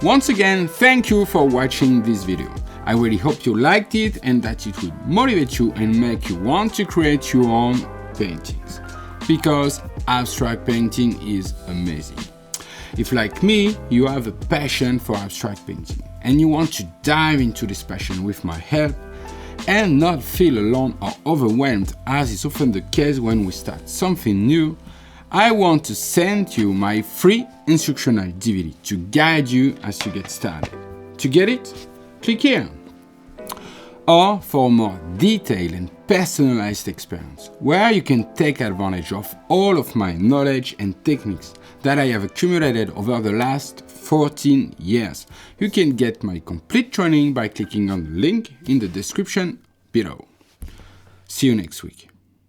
Once again, thank you for watching this video. I really hope you liked it and that it will motivate you and make you want to create your own paintings, because abstract painting is amazing. If, like me, you have a passion for abstract painting and you want to dive into this passion with my help and not feel alone or overwhelmed, as is often the case when we start something new, I want to send you my free instructional DVD to guide you as you get started. To get it, click here. Or for a more detailed and personalized experience, where you can take advantage of all of my knowledge and techniques that I have accumulated over the last 14 years. You can get my complete training by clicking on the link in the description below. See you next week.